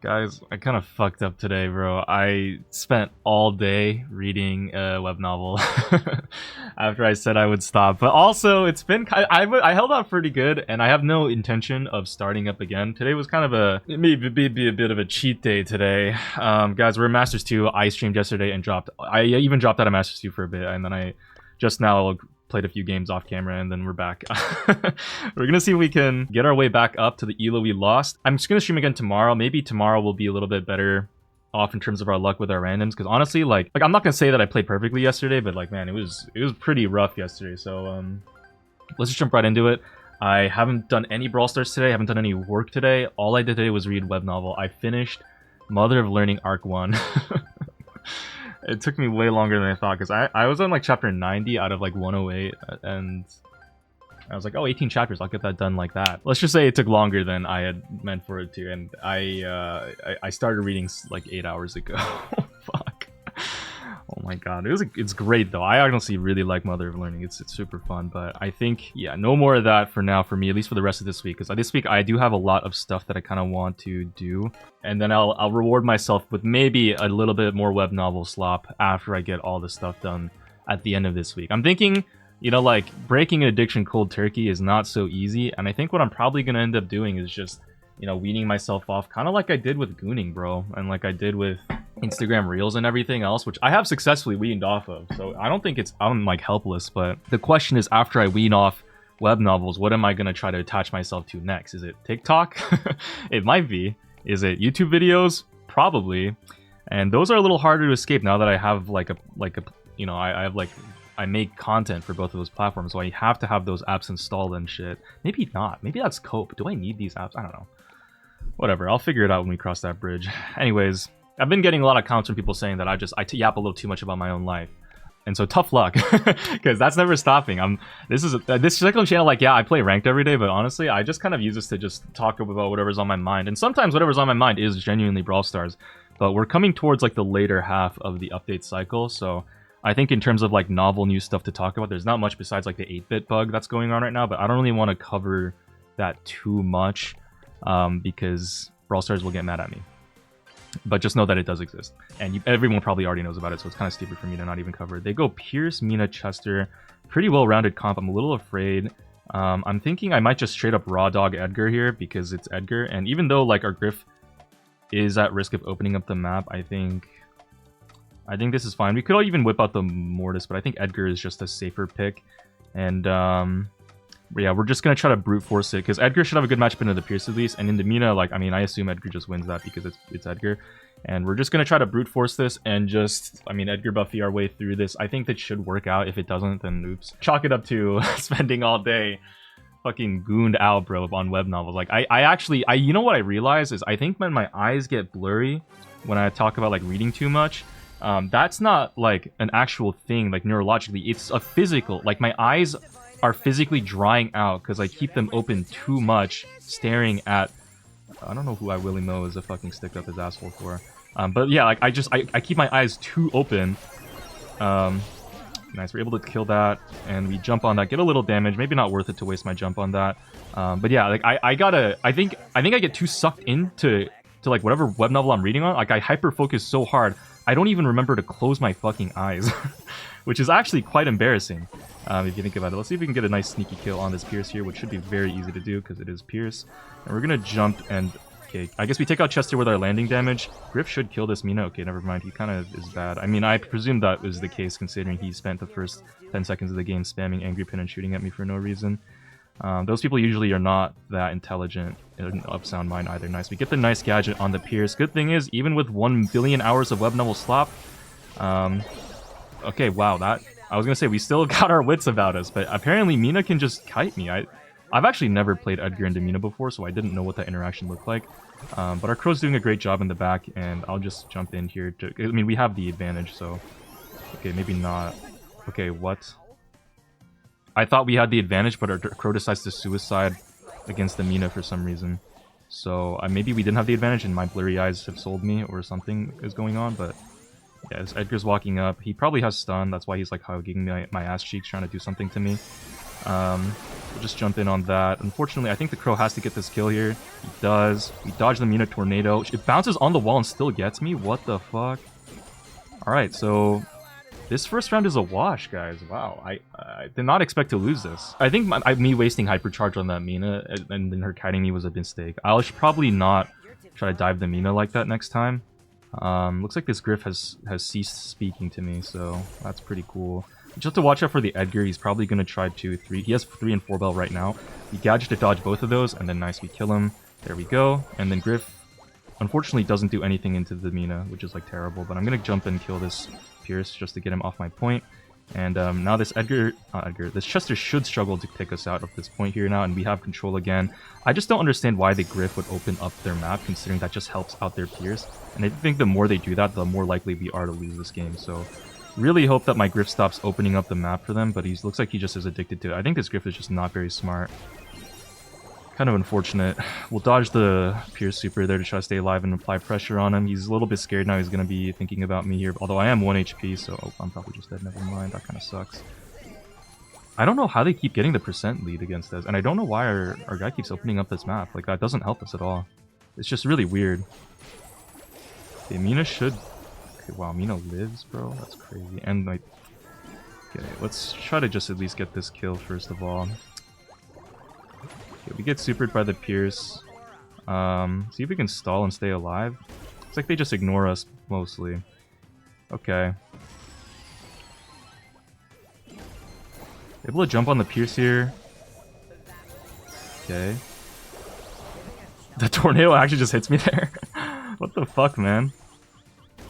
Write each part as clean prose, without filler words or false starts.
Guys, I kind of fucked up today, bro. I spent all day reading a web novel after I said I would stop. But also, it's been I held out pretty good, and I have no intention of starting up again. Today was kind of be a bit of a cheat day today. Guys, we're in Masters 2. I streamed yesterday and dropped. I even dropped out of Masters 2 for a bit, and then I just now played a few games off camera, and then we're back. We're gonna see if we can get our way back up to the elo we lost. I'm just gonna stream again tomorrow. Maybe tomorrow will be a little bit better off in terms of our luck with our randoms, because honestly, like I'm not gonna say that I played perfectly yesterday, but like, man, it was pretty rough yesterday. So let's just jump right into it. I haven't done any Brawl Stars today. I haven't done any work today. All I did today was read web novel. I finished Mother of Learning Arc 1. It took me way longer than I thought, because I was on like chapter 90 out of like 108, and I was like, oh, 18 chapters, I'll get that done like that. Let's just say it took longer than I had meant for it to, and I started reading like 8 hours ago. Fuck. Oh my god, it's great though. I honestly really like Mother of Learning. It's super fun, but I think, yeah, no more of that for now for me, at least for the rest of this week, because this week I do have a lot of stuff that I kind of want to do, and then I'll reward myself with maybe a little bit more web novel slop after I get all the stuff done at the end of this week. I'm thinking, you know, like, breaking an addiction cold turkey is not so easy, and I think what I'm probably gonna end up doing is just, you know, weaning myself off, kind of like I did with Gooning, bro, and like I did with Instagram Reels and everything else, which I have successfully weaned off of, so I don't think I'm like helpless. But the question is, after I wean off web novels, what am I going to try to attach myself to next? Is it TikTok? It might be. Is it YouTube videos? Probably. And those are a little harder to escape now that I have like a you know, I make content for both of those platforms, so I have to have those apps installed and shit. Maybe not. Maybe that's cope. Do I need these apps? I don't know. Whatever, I'll figure it out when we cross that bridge. Anyways, I've been getting a lot of comments from people saying that I yap a little too much about my own life. And so tough luck, because that's never stopping. This second channel, like, yeah, I play ranked every day, but honestly, I just kind of use this to just talk about whatever's on my mind. And sometimes whatever's on my mind is genuinely Brawl Stars. But we're coming towards like the later half of the update cycle, so I think in terms of like novel new stuff to talk about, there's not much besides like the 8-bit bug that's going on right now, but I don't really want to cover that too much. Because Brawl Stars will get mad at me. But just know that it does exist. And everyone probably already knows about it, so it's kind of stupid for me to not even cover it. They go Pierce, Mina, Chester. Pretty well-rounded comp. I'm a little afraid. I'm thinking I might just straight up raw dog Edgar here, because it's Edgar. And even though like our Griff is at risk of opening up the map, I think this is fine. We could all even whip out the Mortis, but I think Edgar is just a safer pick. And but yeah, we're just going to try to brute force it, because Edgar should have a good matchup into the Pierce at least, and into Mina, like, I mean, I assume Edgar just wins that because it's Edgar. And we're just going to try to brute force this and just, I mean, Edgar Buffy our way through this. I think that should work out. If it doesn't, then oops. Chalk it up to spending all day fucking gooned out, bro, on web novels. Like, I actually, you know what I realize is I think when my eyes get blurry when I talk about, like, reading too much, that's not, like, an actual thing, like, neurologically. It's a physical, like, my eyes are physically drying out because I keep them open too much, staring at, I don't know who I Willy Mo is a fucking stick up his asshole for. But yeah, like I keep my eyes too open. Nice, we're able to kill that, and we jump on that, get a little damage. Maybe not worth it to waste my jump on that. But yeah, like I think I get too sucked into like whatever web novel I'm reading on. Like I hyper focus so hard, I don't even remember to close my fucking eyes, which is actually quite embarrassing. If you think about it. Let's see if we can get a nice sneaky kill on this Pierce here, which should be very easy to do because it is Pierce. And we're gonna jump and, okay, I guess we take out Chester with our landing damage. Griff should kill this Mina. Okay, never mind, he kind of is bad. I mean, I presume that was the case considering he spent the first 10 seconds of the game spamming Angry Pin and shooting at me for no reason. Those people usually are not that intelligent of sound mind either. Nice, we get the nice gadget on the Pierce. Good thing is, even with 1 billion hours of web novel slop, okay, wow, that, I was gonna say we still got our wits about us, but apparently Mina can just kite me. I've actually never played Edgar into Mina before, so I didn't know what that interaction looked like. But our Crow's doing a great job in the back, and I'll just jump in here. I mean, we have the advantage, so okay, maybe not. Okay, what? I thought we had the advantage, but our Crow decides to suicide against the Mina for some reason. So maybe we didn't have the advantage, and my blurry eyes have sold me, or something is going on, but yeah, as Edgar's walking up, he probably has stun, that's why he's like hugging my ass cheeks, trying to do something to me. We'll just jump in on that. Unfortunately, I think the Crow has to get this kill here. He does. We dodge the Mina Tornado. It bounces on the wall and still gets me? What the fuck? Alright, so this first round is a wash, guys. Wow, I did not expect to lose this. I think me wasting Hypercharge on that Mina and then her kiting me was a mistake. I should probably not try to dive the Mina like that next time. Looks like this Griff has ceased speaking to me, so that's pretty cool. Just have to watch out for the Edgar. He's probably going to try 2, 3. He has 3 and 4 bell right now. We gadget to dodge both of those, and then nice, we kill him. There we go. And then Griff, unfortunately, doesn't do anything into the Mina, which is, like, terrible. But I'm going to jump and kill this Pierce just to get him off my point. And now this this Chester should struggle to take us out of this point here now, and we have control again. I just don't understand why the Griff would open up their map, considering that just helps out their Pierce. And I think the more they do that, the more likely we are to lose this game. So really hope that my Griff stops opening up the map for them, but he looks like he just is addicted to it. I think this Griff is just not very smart. Kind of unfortunate. We'll dodge the Pierce Super there to try to stay alive and apply pressure on him. He's a little bit scared now. He's going to be thinking about me here. Although I am 1 HP, so I'm probably just dead. Never mind. That kind of sucks. I don't know how they keep getting the percent lead against us. And I don't know why our guy keeps opening up this map. Like, that doesn't help us at all. It's just really weird. Okay, Mina should... Okay, wow, Mina lives, bro. That's crazy. And, like... Okay, let's try to just at least get this kill first of all. Okay, we get supered by the Pierce. See if we can stall and stay alive. It's like they just ignore us, mostly. Okay. Able to jump on the Pierce here. Okay. The Tornado actually just hits me there. What the fuck, man?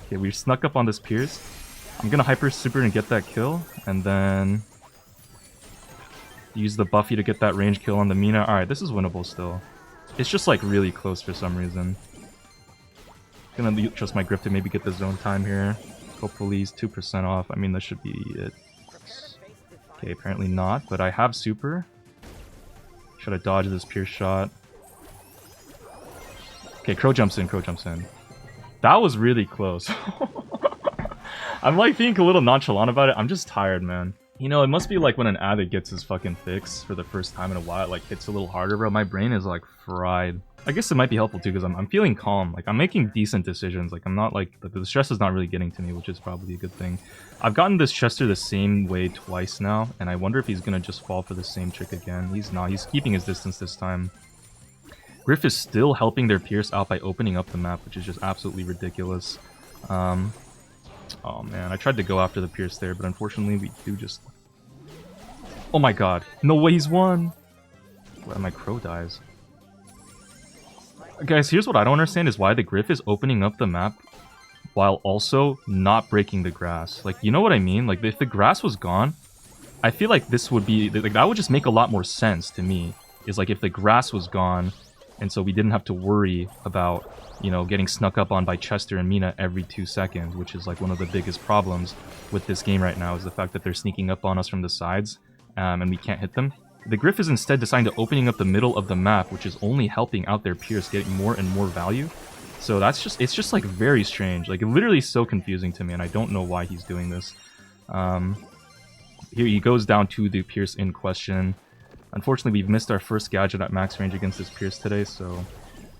Okay, we snuck up on this Pierce. I'm gonna Hyper Super and get that kill, and then... use the Buffy to get that range kill on the Mina. Alright, this is winnable still. It's just like really close for some reason. Gonna trust my Griff to maybe get the zone time here. Hopefully he's 2% off. I mean, that should be it. Okay, apparently not, but I have super. Should I dodge this Pierce shot? Okay, Crow jumps in, Crow jumps in. That was really close. I'm like being a little nonchalant about it. I'm just tired, man. You know, it must be like when an addict gets his fucking fix for the first time in a while, it like hits a little harder, bro. My brain is like fried. I guess it might be helpful too, because I'm feeling calm. Like, I'm making decent decisions. Like, I'm not like, the stress is not really getting to me, which is probably a good thing. I've gotten this Chester the same way twice now, and I wonder if he's gonna just fall for the same trick again. He's not. He's keeping his distance this time. Griff is still helping their Pierce out by opening up the map, which is just absolutely ridiculous. Oh man, I tried to go after the Pierce there, but unfortunately we do just... Oh my god. No way he's won! Well, my Crow dies. Guys, here's what I don't understand is why the Griff is opening up the map while also not breaking the grass. Like, you know what I mean? Like, if the grass was gone, I feel like this would be... Like, that would just make a lot more sense to me. Is like, if the grass was gone, and so we didn't have to worry about, you know, getting snuck up on by Chester and Mina every 2 seconds, which is like one of the biggest problems with this game right now, is the fact that they're sneaking up on us from the sides, and we can't hit them. The Griff is instead deciding to opening up the middle of the map, which is only helping out their Pierce getting more and more value. So that's just, it's just like very strange. Like, literally so confusing to me, and I don't know why he's doing this. Here he goes down to the Pierce in question. Unfortunately, we've missed our first gadget at max range against this Pierce today, so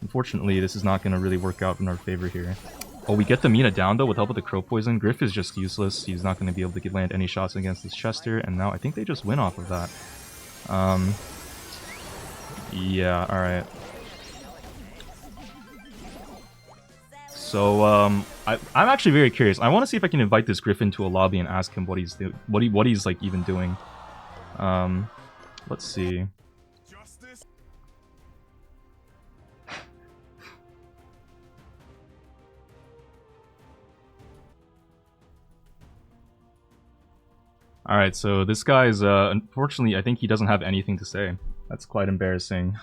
unfortunately this is not going to really work out in our favor here. Oh, we get the Mina down though with help of the Crow Poison. Griff is just useless. He's not going to be able to land any shots against this Chester, and now I think they just win off of that. Yeah, alright. So, I'm actually very curious. I want to see if I can invite this Griff into a lobby and ask him what he's what he's like even doing. Let's see. Alright, so this guy is, unfortunately, I think he doesn't have anything to say. That's quite embarrassing.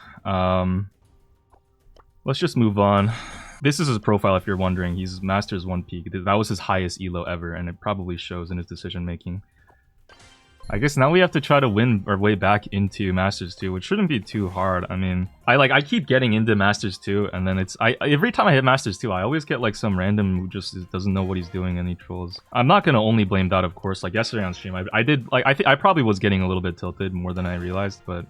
Let's just move on. This is his profile, if you're wondering. He's Masters 1 peak. That was his highest elo ever, and it probably shows in his decision making. I guess now we have to try to win our way back into Masters 2, which shouldn't be too hard. I mean, I keep getting into Masters 2, and then it's every time I hit Masters 2, I always get like some random who just doesn't know what he's doing and he trolls. I'm not gonna only blame that, of course. Like yesterday on stream, I did like I probably was getting a little bit tilted more than I realized, but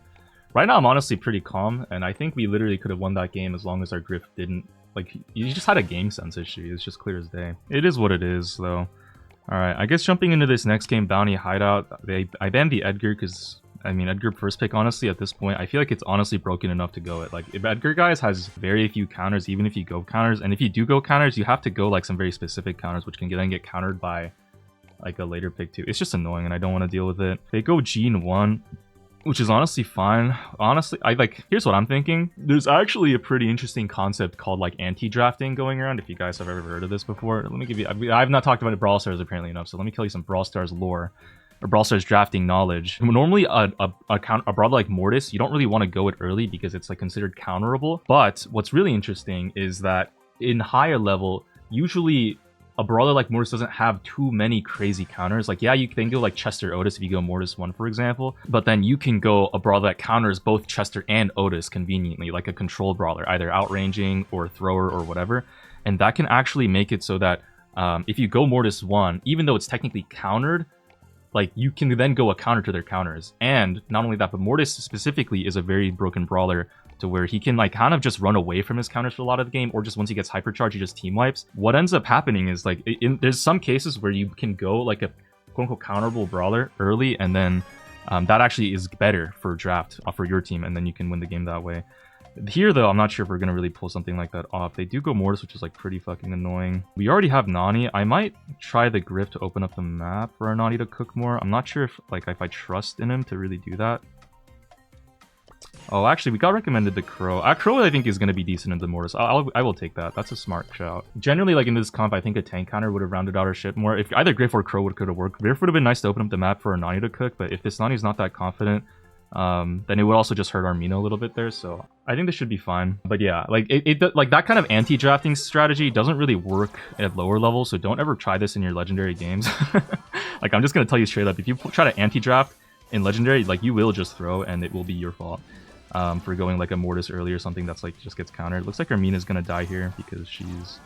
Right now I'm honestly pretty calm, and I think we literally could have won that game as long as our Griff didn't, like, you just had a game sense issue. It's just clear as day. It is what it is, though. Alright, I guess jumping into this next game, Bounty Hideout, I banned the Edgar because, I mean, Edgar first pick, honestly, at this point, I feel like it's honestly broken enough to go it. Like, if Edgar, guys, has very few counters, even if you go counters, and if you do go counters, you have to go, like, some very specific counters, which can then get countered by, like, a later pick, too. It's just annoying, and I don't want to deal with it. They go Gene 1, which is honestly fine. Honestly, here's what I'm thinking. There's actually a pretty interesting concept called, like, anti-drafting going around, if you guys have ever heard of this before. Let me give you, I've not talked about it Brawl Stars apparently enough, so let me tell you some Brawl Stars lore, or Brawl Stars drafting knowledge. Normally, a brawler like Mortis, you don't really want to go it early because it's, like, considered counterable. But what's really interesting is that in higher level, usually a brawler like Mortis doesn't have too many crazy counters. Like, yeah, you can go like Chester Otis if you go Mortis 1, for example, but then you can go a brawler that counters both Chester and Otis conveniently, like a control brawler, either outranging or thrower or whatever. And that can actually make it so that if you go Mortis 1, even though it's technically countered, like, you can then go a counter to their counters. And not only that, but Mortis specifically is a very broken brawler to where he can, like, kind of just run away from his counters for a lot of the game, or just once he gets hypercharged, he just team wipes. What ends up happening is, like, there's some cases where you can go, like, a quote-unquote counterable brawler early, and then that actually is better for draft for your team, and then you can win the game that way. Here, though, I'm not sure if we're going to really pull something like that off. They do go Mortis, which is, like, pretty fucking annoying. We already have Nani. I might try the Griff to open up the map for our Nani to cook more. I'm not sure if I trust in him to really do that. Oh, actually, we got recommended the Crow. Crow, I think, is going to be decent in the Mortis. I will take that. That's a smart shout. Generally, like, in this comp, I think a tank counter would have rounded out our shit more. If either Griff or Crow could have worked. Griff would have been nice to open up the map for a Nani to cook, but if this Nani's not that confident, then it would also just hurt our Mina a little bit there, so I think this should be fine. But yeah, like, like, that kind of anti-drafting strategy doesn't really work at lower levels, so don't ever try this in your legendary games. Like, I'm just going to tell you straight up, if you try to anti-draft in legendary, like, you will just throw, and it will be your fault. For going like a Mortis early or something that's like just gets countered. Looks like Armina's gonna die here because she's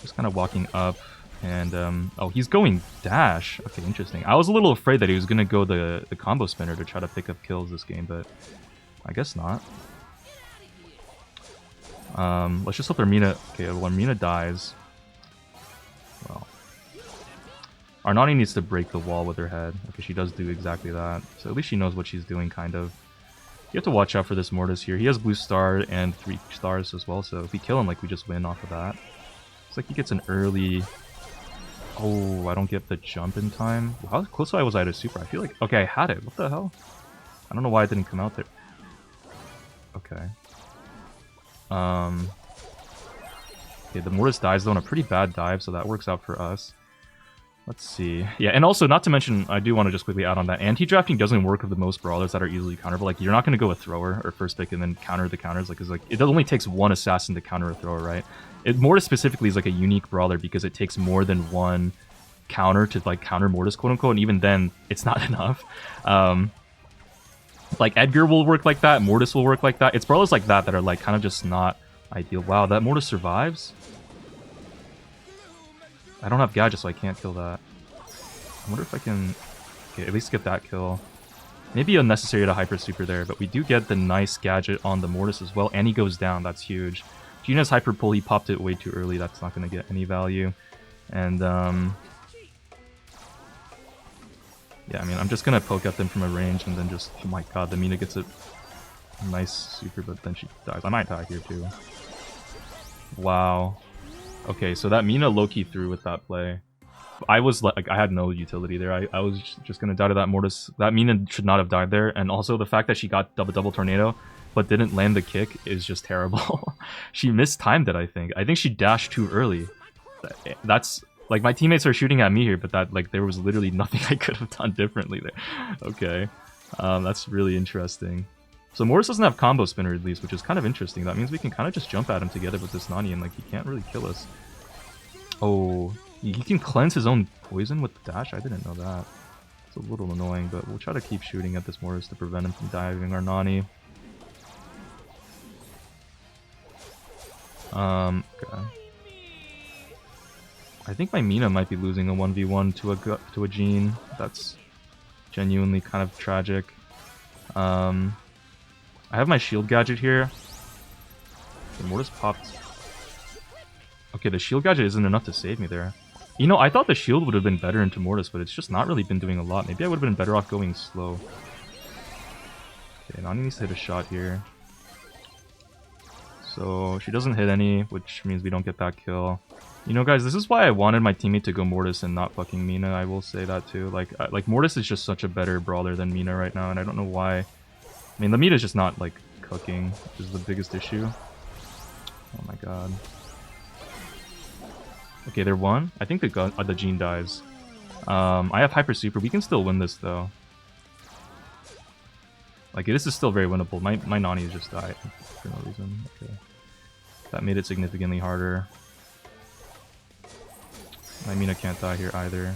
just kind of walking up, and oh, he's going dash. Okay, interesting. I was a little afraid that he was gonna go the combo spinner to try to pick up kills this game, but I guess not. Let's just hope Armina. Okay, well, Armina dies. Well, our Nani needs to break the wall with her head. Okay, she does do exactly that. So at least she knows what she's doing, kind of. You have to watch out for this Mortis here. He has blue star and 3 stars as well, so if we kill him, like, we just win off of that. Looks like he gets an early... Oh, I don't get the jump in time. How close was I to super? I feel like... Okay, I had it. What the hell? I don't know why it didn't come out there. Okay. Okay, the Mortis dies, though, on a pretty bad dive, so that works out for us. Let's see. Yeah, and also, not to mention, I do want to just quickly add on that anti-drafting doesn't work with the most brawlers that are easily counterable. Like, you're not going to go a thrower or first pick and then counter the counters. Like, it's like, it only takes one assassin to counter a thrower, right? Mortis specifically is like a unique brawler because it takes more than one counter to, like, counter Mortis, quote unquote, and even then, it's not enough. Like, Edgar will work like that, Mortis will work like that. It's brawlers like that that are, like, kind of just not ideal. Wow, that Mortis survives? I don't have gadget, so I can't kill that. I wonder if I can at least get that kill. Maybe unnecessary to hyper super there, but we do get the nice gadget on the Mortis as well, and he goes down. That's huge. Gina's hyper pull, he popped it way too early. That's not going to get any value. And yeah, I mean, I'm just going to poke at them from a range and then just... Oh my god, the Mina gets a nice super, but then she dies. I might die here too. Wow. Okay, so that Mina low-key threw with that play. I was like, I had no utility there. I was just gonna die to that Mortis. That Mina should not have died there. And also the fact that she got double tornado, but didn't land the kick is just terrible. She mistimed it, I think. I think she dashed too early. That's like, my teammates are shooting at me here, but that, like, there was literally nothing I could have done differently there. Okay, that's really interesting. So Mortis doesn't have combo spinner at least, which is kind of interesting. That means we can kind of just jump at him together with this Nani, and, like, he can't really kill us. Oh, he can cleanse his own poison with the dash? I didn't know that. It's a little annoying, but we'll try to keep shooting at this Mortis to prevent him from diving our Nani. Okay. I think my Mina might be losing a 1v1 to a Jean. That's genuinely kind of tragic. I have my shield gadget here. Okay, Mortis popped. Okay, the shield gadget isn't enough to save me there. You know, I thought the shield would have been better into Mortis, but it's just not really been doing a lot. Maybe I would have been better off going slow. Okay, Nani needs to hit a shot here. So she doesn't hit any, which means we don't get that kill. You know, guys, this is why I wanted my teammate to go Mortis and not fucking Mina. I will say that too. Like Mortis is just such a better brawler than Mina right now, and I don't know why. I mean, the Mina's just not like cooking, which is the biggest issue. Oh my god. Okay, they're one. I think the Jean dies. I have Hyper Super. We can still win this though. Like, this is still very winnable. My Nani just died for no reason. Okay. That made it significantly harder. My Mina can't die here either.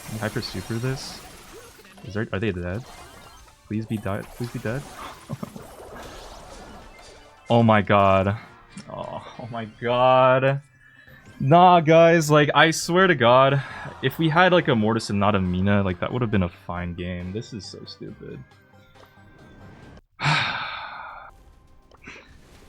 Can I Hyper Super this? Are they dead? Please be dead. Please be dead. Oh my god. Oh my god. Nah, guys, like, I swear to god, if we had, like, a Mortis and not a Mina, like, that would have been a fine game. This is so stupid.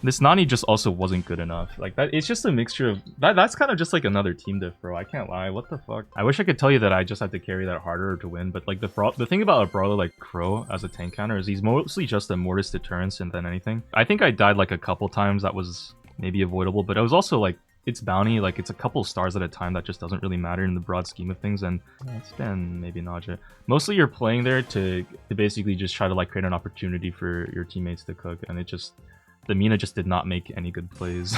This Nani just also wasn't good enough. Like, that, it's just a mixture of... That's kind of just, like, another team diff, bro. I can't lie. What the fuck? I wish I could tell you that I just had to carry that harder to win, but, like, the thing about a brawler like Crow as a tank counter is he's mostly just a Mortis deterrence and then anything. I think I died, like, a couple times. That was maybe avoidable, but it was also, like, it's bounty, like, it's a couple stars at a time that just doesn't really matter in the broad scheme of things, and it's been maybe Naja. Mostly you're playing there to basically just try to, like, create an opportunity for your teammates to cook, and it just... The Mina just did not make any good plays.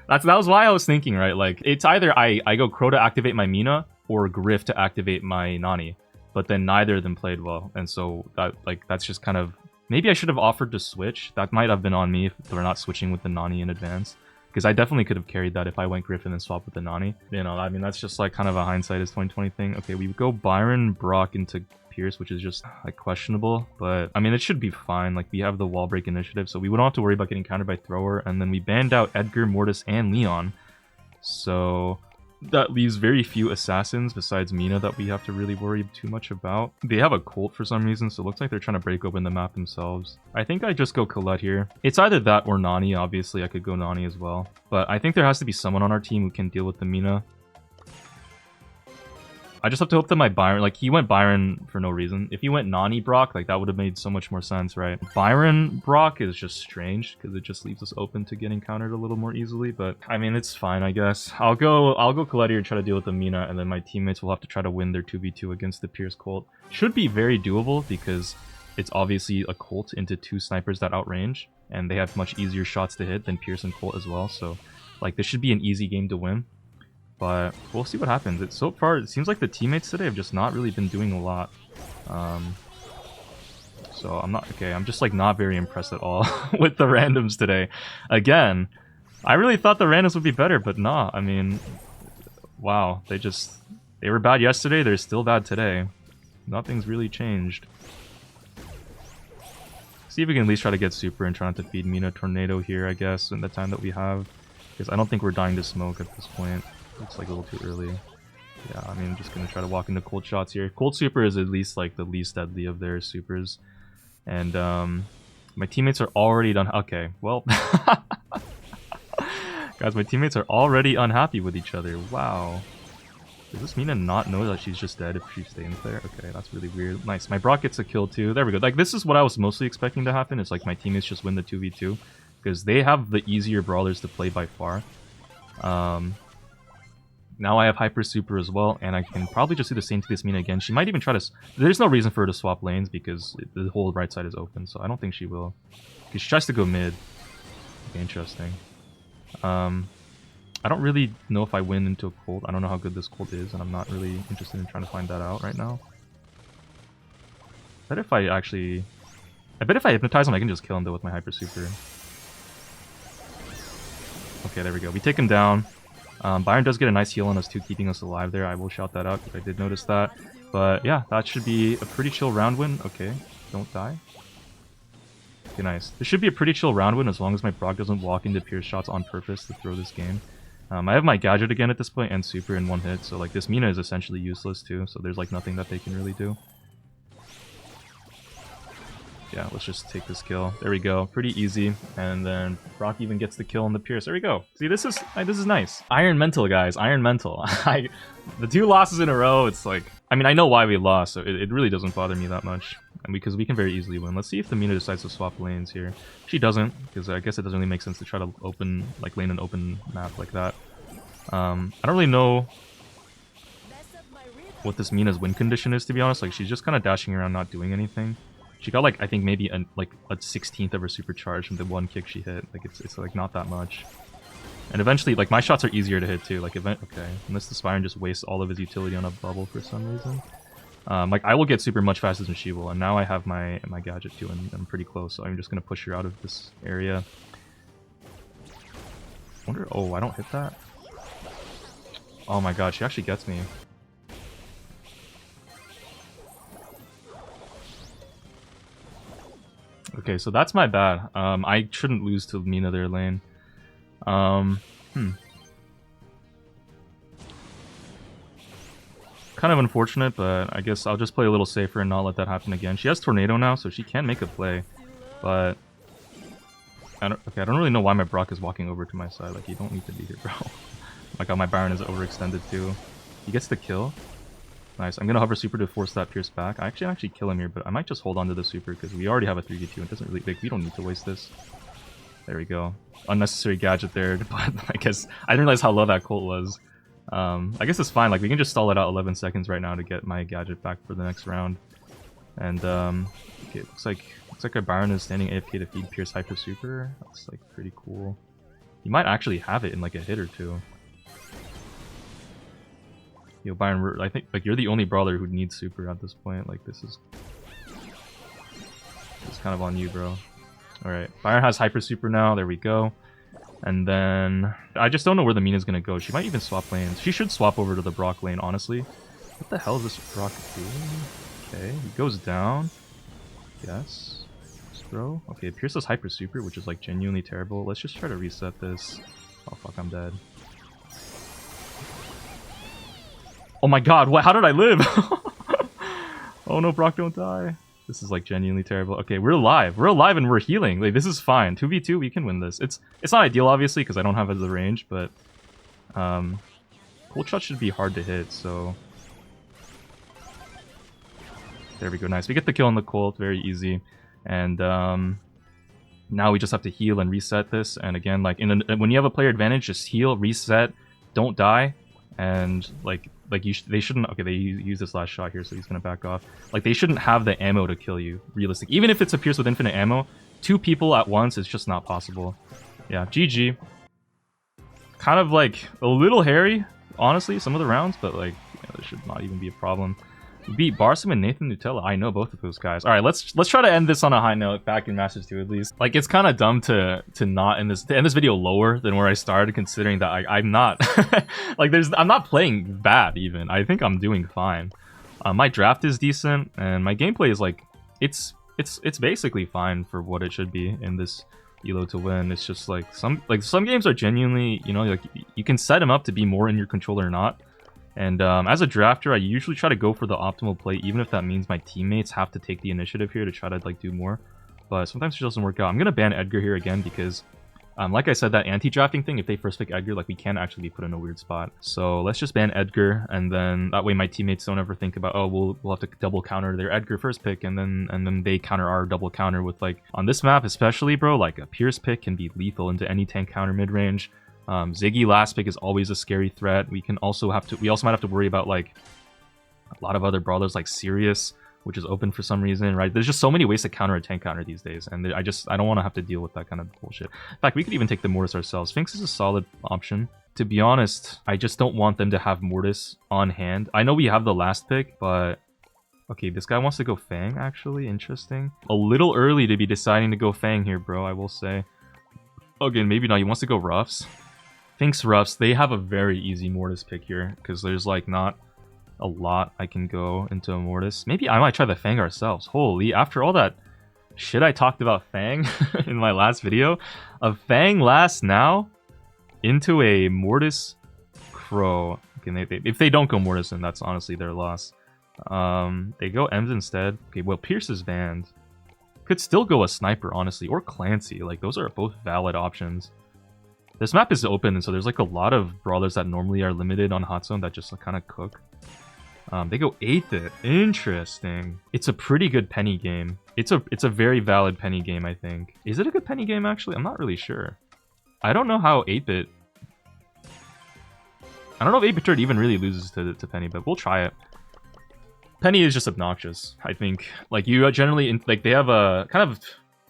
That was why I was thinking, right? Like, it's either I go Crow to activate my Mina, or Griff to activate my Nani, but then neither of them played well, and so, that's just kind of... Maybe I should have offered to switch. That might have been on me if we're not switching with the Nani in advance. Because I definitely could have carried that if I went Griffin and swapped with the Nani. You know, I mean, that's just like kind of a hindsight is 2020 thing. Okay, we go Byron, Brock into Pierce, which is just like questionable. But I mean, it should be fine. Like, we have the wall break initiative, so we don't have to worry about getting countered by Thrower. And then we banned out Edgar, Mortis, and Leon. So that leaves very few assassins besides Mina that we have to really worry too much about. They have a Colt for some reason, so it looks like they're trying to break open the map themselves. I think I just go Colette here. It's either that or Nani, obviously. I could go Nani as well. But I think there has to be someone on our team who can deal with the Mina. I just have to hope that my Byron, like, he went Byron for no reason. If he went Nani Brock, like, that would have made so much more sense, right? Byron Brock is just strange because it just leaves us open to getting countered a little more easily. But I mean, it's fine, I guess. I'll go Colette here and try to deal with the Mina, and then my teammates will have to try to win their 2v2 against the Pierce Colt. Should be very doable because it's obviously a Colt into two snipers that outrange, and they have much easier shots to hit than Pierce and Colt as well. So, like, this should be an easy game to win. But we'll see what happens. So far, it seems like the teammates today have just not really been doing a lot. So I'm not... Okay, I'm just like not very impressed at all with the randoms today. Again, I really thought the randoms would be better, but nah. I mean, wow. They were bad yesterday, they're still bad today. Nothing's really changed. See if we can at least try to get super and try not to feed Mina Tornado here, I guess, in the time that we have. Because I don't think we're dying to smoke at this point. Looks like a little too early. Yeah, I mean, I'm just gonna try to walk into Cold shots here. Cold Super is at least like the least deadly of their supers. And my teammates are already done. Okay, well, guys, my teammates are already unhappy with each other. Wow. Does this Mina not know that she's just dead if she stays there? Okay, that's really weird. Nice. My Brock gets a kill too. There we go. Like, this is what I was mostly expecting to happen. Is like my teammates just win the 2v2 because they have the easier brawlers to play by far. Now I have Hyper Super as well, and I can probably just do the same to this Mina again. She might even try to... There's no reason for her to swap lanes because the whole right side is open, so I don't think she will. Because she tries to go mid. Okay, interesting. I don't really know if I win into a Colt. I don't know how good this Colt is, and I'm not really interested in trying to find that out right now. I bet if I actually... I bet if I hypnotize him, I can just kill him though with my Hyper Super. Okay, there we go. We take him down. Byron does get a nice heal on us too, keeping us alive there. I will shout that out because I did notice that. But yeah, that should be a pretty chill round win. Okay, don't die. Okay, nice. This should be a pretty chill round win as long as my Brock doesn't walk into Pierce shots on purpose to throw this game. I have my gadget again at this point and super in one hit, so like this Mina is essentially useless too, so there's like nothing that they can really do. Yeah, let's just take this kill. There we go. Pretty easy. And then Brock even gets the kill on the Pierce. There we go. See, this is nice. Iron Mental, guys. Iron Mental. The 2 losses in a row, it's like... I mean, I know why we lost, so it really doesn't bother me that much. And because we can very easily win. Let's see if the Mina decides to swap lanes here. She doesn't, because I guess it doesn't really make sense to try to open, like, lane an open map like that. I don't really know what this Mina's win condition is, to be honest. Like, she's just kind of dashing around, not doing anything. She got, like, I think maybe a 16th of her supercharge from the 1 kick she hit. Like, it's like, not that much. And eventually, like, my shots are easier to hit, too. Like, okay. Unless the Spyron just wastes all of his utility on a bubble for some reason. Like, I will get super much faster than she will. And now I have my gadget, too, and I'm pretty close. So I'm just going to push her out of this area. Wonder... Oh, I don't hit that? Oh my god, she actually gets me. Okay, so that's my bad. I shouldn't lose to Mina their lane. Kind of unfortunate, but I guess I'll just play a little safer and not let that happen again. She has Tornado now, so she can make a play. But... I don't really know why my Brock is walking over to my side. Like, you don't need to be here, bro. My god, my Baron is overextended too. He gets the kill. Nice. I'm gonna hover super to force that Pierce back. I actually kill him here, but I might just hold on to the super because we already have a 3v2 and it doesn't really... Like, we don't need to waste this. There we go. Unnecessary gadget there, but I guess... I didn't realize how low that Colt was. I guess it's fine. Like, we can just stall it out 11 seconds right now to get my gadget back for the next round. And, okay, it looks like our Baron is standing AFK to feed Pierce Hyper Super. That's, like, pretty cool. You might actually have it in, like, a hit or two. Yo, Byron, I think, like, you're the only brawler who needs super at this point. Like, this is... It's kind of on you, bro. Alright, Byron has hyper super now. There we go. And then... I just don't know where the Mina's gonna go. She might even swap lanes. She should swap over to the Brock lane, honestly. What the hell is this Brock doing? Okay, he goes down. Yes. Throw. Okay, Pierce has hyper super, which is, like, genuinely terrible. Let's just try to reset this. Oh, fuck, I'm dead. Oh my god, what? How did I live? Oh no, Brock, don't die. This is, like, genuinely terrible. Okay, we're alive. We're alive and we're healing. Like, this is fine. 2v2, we can win this. It's not ideal, obviously, because I don't have the range, but... Cold shot should be hard to hit, so... There we go, nice. We get the kill on the Colt, very easy. And, now we just have to heal and reset this. And again, like, when you have a player advantage, just heal, reset, don't die. And, like they shouldn't... Okay, they use this last shot here, so he's gonna back off. Like, they shouldn't have the ammo to kill you, realistic. Even if it's a Pierce with infinite ammo, 2 people at once is just not possible. Yeah, GG. Kind of, like, a little hairy, honestly, some of the rounds, but, like, yeah, this should not even be a problem. We beat Barsom and Nathan Nutella. I know both of those guys. All right, let's try to end this on a high note back in Masters 2 at least. Like, it's kind of dumb to not end this video lower than where I started, considering that I'm not like I'm not playing bad even. I think I'm doing fine. My draft is decent and my gameplay is like it's basically fine for what it should be in this Elo to win. It's just like some games are genuinely, you know, like you can set them up to be more in your control or not. And as a drafter, I usually try to go for the optimal play, even if that means my teammates have to take the initiative here to try to, like, do more. But sometimes it doesn't work out. I'm going to ban Edgar here again because, like I said, that anti-drafting thing, if they first pick Edgar, like, we can actually be put in a weird spot. So let's just ban Edgar, and then that way my teammates don't ever think about, oh, we'll have to double counter their Edgar first pick, and then they counter our double counter with, like, on this map especially, bro, like, a Pierce pick can be lethal into any tank counter mid-range. Ziggy last pick is always a scary threat. We also might have to worry about, like, a lot of other brawlers like Sirius, which is open for some reason, right? There's just so many ways to counter a tank counter these days, and I don't want to have to deal with that kind of bullshit. In fact, we could even take the Mortis ourselves. Sphinx is a solid option. To be honest, I just don't want them to have Mortis on hand. I know we have the last pick, but... Okay, this guy wants to go Fang, actually. Interesting. A little early to be deciding to go Fang here, bro, I will say. Okay, maybe not. He wants to go Ruffs. Thinks Ruffs. They have a very easy Mortis pick here, because there's, like, not a lot I can go into a Mortis. Maybe I might try the Fang ourselves. Holy, after all that shit I talked about Fang in my last video, a Fang last now into a Mortis Crow. Okay, if they don't go Mortis, then that's honestly their loss. They go Ems instead. Okay, well, Pierce is banned. Could still go a sniper, honestly, or Clancy. Like, those are both valid options. This map is open, and so there's like a lot of brawlers that normally are limited on Hot Zone that just like, kind of cook. They go 8th. Interesting. It's a pretty good Penny game. It's a very valid Penny game, I think. Is it a good Penny game, actually? I'm not really sure. I don't know how 8-bit... I don't know if 8-bit turret even really loses to Penny, but we'll try it. Penny is just obnoxious, I think. Like, you generally... Like, they have a kind of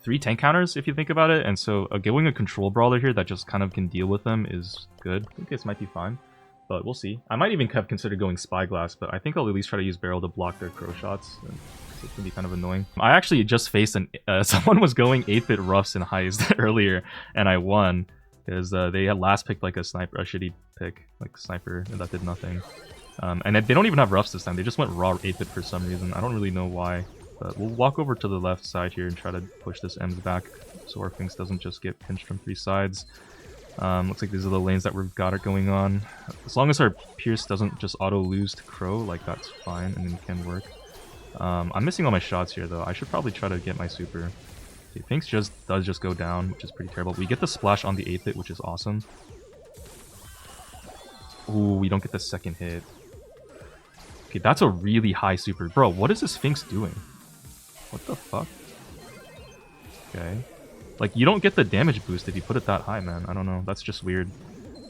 3 tank counters, if you think about it. And so, going a control brawler here that just kind of can deal with them is good. I think this might be fine. But we'll see. I might even have considered going Spyglass, but I think I'll at least try to use Barrel to block their crow shots. It can be kind of annoying. I actually just faced someone was going 8-bit roughs in Heist earlier, and I won. Because they had last picked like a shitty pick, like sniper, and that did nothing. And they don't even have roughs this time. They just went raw 8-bit for some reason. I don't really know why. But we'll walk over to the left side here and try to push this Ems back so our Finks doesn't just get pinched from 3 sides. Looks like these are the lanes that we've got going on. As long as our Pierce doesn't just auto lose to Crow, like that's fine and it can work. I'm missing all my shots here though. I should probably try to get my super. Okay, Finks does just go down, which is pretty terrible. We get the splash on the 8-bit, which is awesome. Ooh, we don't get the second hit. Okay, that's a really high super. Bro, what is this Finks doing? What the fuck? Okay. Like, you don't get the damage boost if you put it that high, man. I don't know. That's just weird.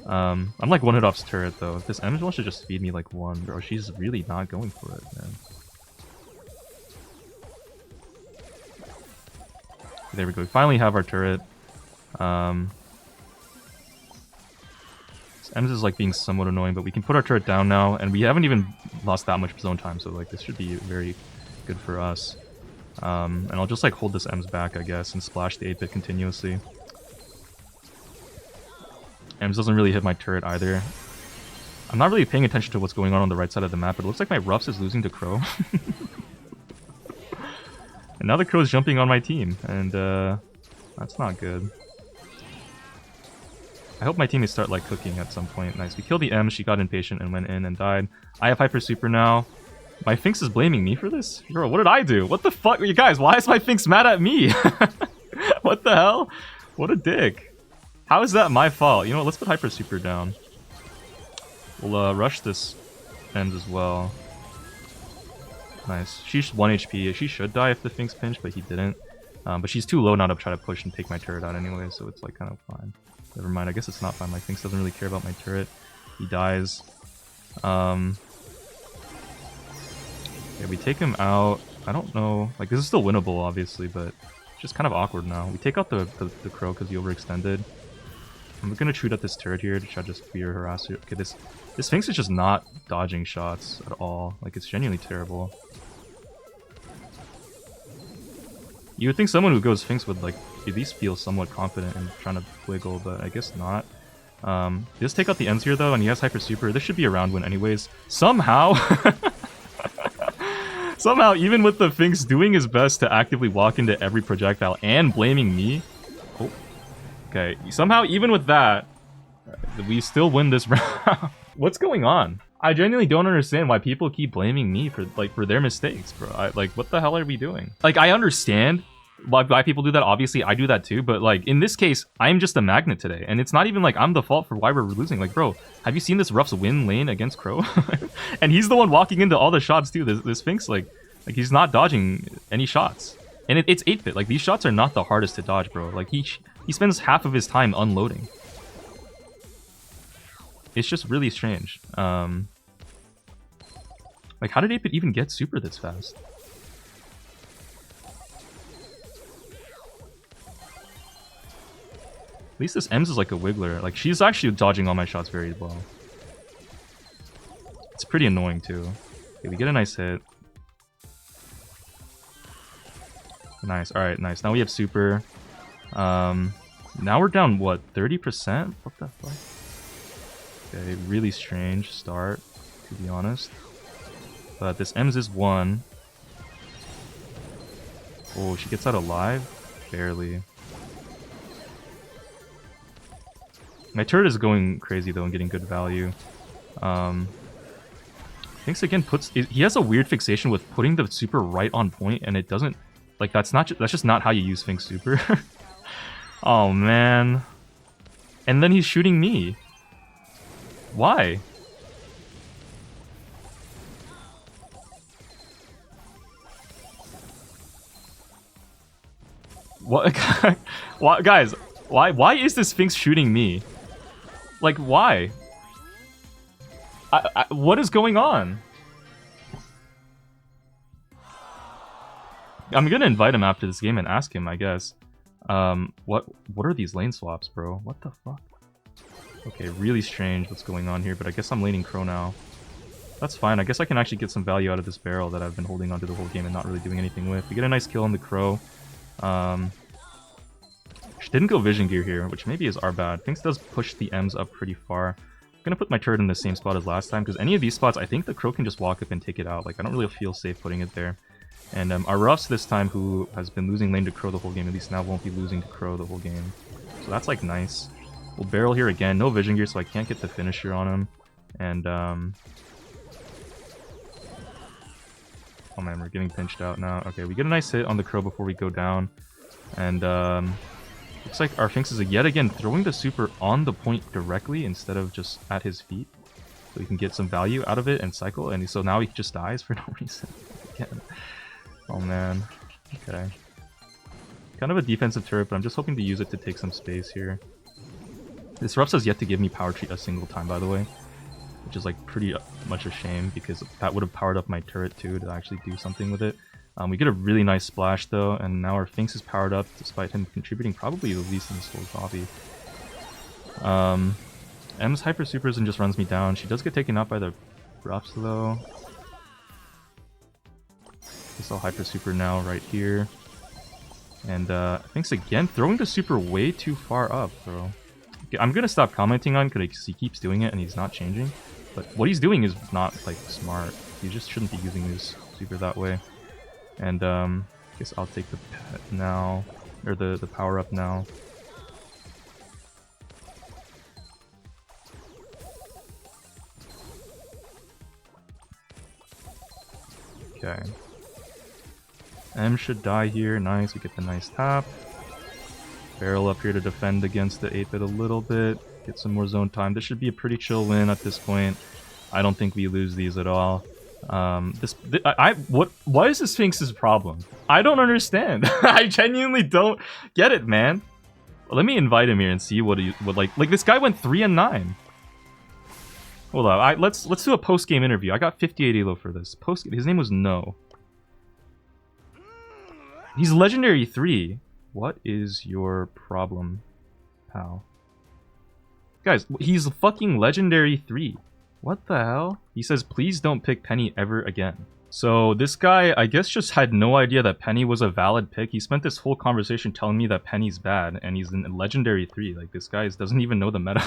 I'm like 1-hit off's turret, though. If this Ems wants to just feed me like 1, bro, she's really not going for it, man. There we go. We finally have our turret. This Ems is like being somewhat annoying, but we can put our turret down now, and we haven't even lost that much zone time, so like this should be very good for us. And I'll just like hold this Ems back, I guess, and splash the 8-bit continuously. Ems doesn't really hit my turret either. I'm not really paying attention to what's going on the right side of the map, but it looks like my Ruffs is losing to Crow. And now the Crow's jumping on my team, and that's not good. I hope my teammates start like cooking at some point. Nice. We killed the M, she got impatient and went in and died. I have Hyper Super now. My Finks is blaming me for this? Bro, what did I do? What the fuck? You guys, why is my Finks mad at me? What the hell? What a dick. How is that my fault? You know what, let's put Hyper Super down. We'll rush this end as well. Nice. She's 1 HP. She should die if the Finks pinch, but he didn't. But she's too low now to try to push and take my turret out anyway, so it's like kind of fine. Never mind, I guess it's not fine. My Finks doesn't really care about my turret. He dies. Yeah, we take him out. I don't know. Like, this is still winnable, obviously, but it's just kind of awkward now. We take out the Crow because he overextended. I'm gonna shoot at this turret here to try to just fear harass it. Okay, this Finks is just not dodging shots at all. Like, it's genuinely terrible. You would think someone who goes Finks would, like, at least feel somewhat confident in trying to wiggle, but I guess not. Just take out the ends here, though, and he has Hyper Super. This should be a round win anyways. Somehow... Somehow, even with the Finks doing his best to actively walk into every projectile and blaming me... Oh. Okay, somehow, even with that, we still win this round. What's going on? I genuinely don't understand why people keep blaming me for their mistakes, bro. Like, what the hell are we doing? Like, I understand why people do that. Obviously, I do that too. But, like, in this case, I'm just a magnet today. And it's not even like I'm the fault for why we're losing. Like, bro, have you seen this Ruff's win lane against Crow? And he's the one walking into all the shots too. This Finks, like he's not dodging any shots. And it's 8-bit. Like, these shots are not the hardest to dodge, bro. Like, he spends half of his time unloading. It's just really strange. Like, how did 8-bit even get super this fast? At least this Ems is like a wiggler. Like, she's actually dodging all my shots very well. It's pretty annoying too. Okay, we get a nice hit. Nice. Alright, nice. Now we have super. Now we're down, what, 30%? What the fuck? Okay, really strange start, to be honest. But this Ems is 1. Oh, she gets out alive? Barely. My turret is going crazy though and getting good value. Finks again he has a weird fixation with putting the super right on point, and it doesn't, Like, that's just not how you use Sphinx Super. Oh, man. And then he's shooting me. Why? What? What, guys? Why is this Sphinx shooting me? Like, why? What is going on? I'm gonna invite him after this game and ask him, I guess. What are these lane swaps, bro? What the fuck? Okay, really strange what's going on here, but I guess I'm laning Crow now. That's fine. I guess I can actually get some value out of this barrel that I've been holding onto the whole game and not really doing anything with. We get a nice kill on the Crow. Didn't go Vision Gear here, which maybe is our bad. Finks does push the M's up pretty far. I'm gonna put my turret in the same spot as last time, because any of these spots, I think the Crow can just walk up and take it out. Like, I don't really feel safe putting it there. And our Ruffs this time, who has been losing lane to Crow the whole game, at least now won't be losing to Crow the whole game. So that's, like, nice. We'll barrel here again. No Vision Gear, so I can't get the finisher on him. And, oh man, we're getting pinched out now. Okay, we get a nice hit on the Crow before we go down. And, looks like our Finks is yet again throwing the super on the point directly instead of just at his feet. So we can get some value out of it and cycle. And so now he just dies for no reason. Again. Oh man. Okay. Kind of a defensive turret, but I'm just hoping to use it to take some space here. This Ruffs has yet to give me power treat a single time, by the way. Which is like pretty much a shame, because that would have powered up my turret too to actually do something with it. We get a really nice splash though, and now our Finks is powered up despite him contributing probably the least in this whole coffee. M's hyper supers and just runs me down. She does get taken out by the Ruffs though. Guess I'll hyper super now right here. And Finks again throwing the super way too far up, bro. Okay, I'm gonna stop commenting on because he keeps doing it and he's not changing. But what he's doing is not like smart. He just shouldn't be using his super that way. And I guess I'll take the pet now, or the power up now. Okay. M should die here. Nice, we get the nice tap. Barrel up here to defend against the 8-bit a little bit. Get some more zone time. This should be a pretty chill win at this point. I don't think we lose these at all. What is this Sphinx's problem? I don't understand. I genuinely don't get it, man. Let me invite him here and see what like this guy went 3 and 9. Hold on, let's do a post-game interview. I got 58 elo for this. His name was No. He's legendary 3. What is your problem, pal? Guys, he's fucking legendary 3. What the hell? He says, please don't pick Penny ever again. So this guy, I guess, just had no idea that Penny was a valid pick. He spent this whole conversation telling me that Penny's bad, and he's in legendary 3. Like, this guy doesn't even know the meta.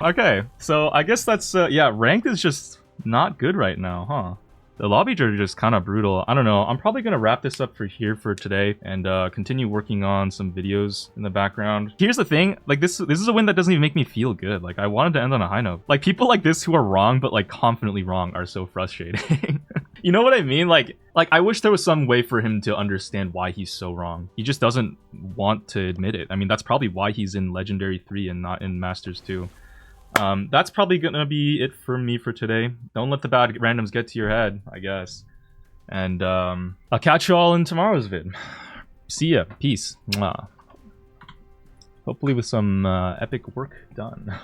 Okay, so I guess that's, yeah, ranked is just not good right now, huh? The lobbies are just kind of brutal. I don't know. I'm probably going to wrap this up for today and continue working on some videos in the background. Here's the thing. Like, this is a win that doesn't even make me feel good. Like, I wanted to end on a high note. Like, people like this who are wrong, but like confidently wrong are so frustrating. You know what I mean? Like I wish there was some way for him to understand why he's so wrong. He just doesn't want to admit it. I mean, that's probably why he's in Legendary 3 and not in Masters 2. That's probably gonna be it for me for today. Don't let the bad randoms get to your head, I guess. And I'll catch you all in tomorrow's vid. See ya. Peace. Mwah. Hopefully with some epic work done.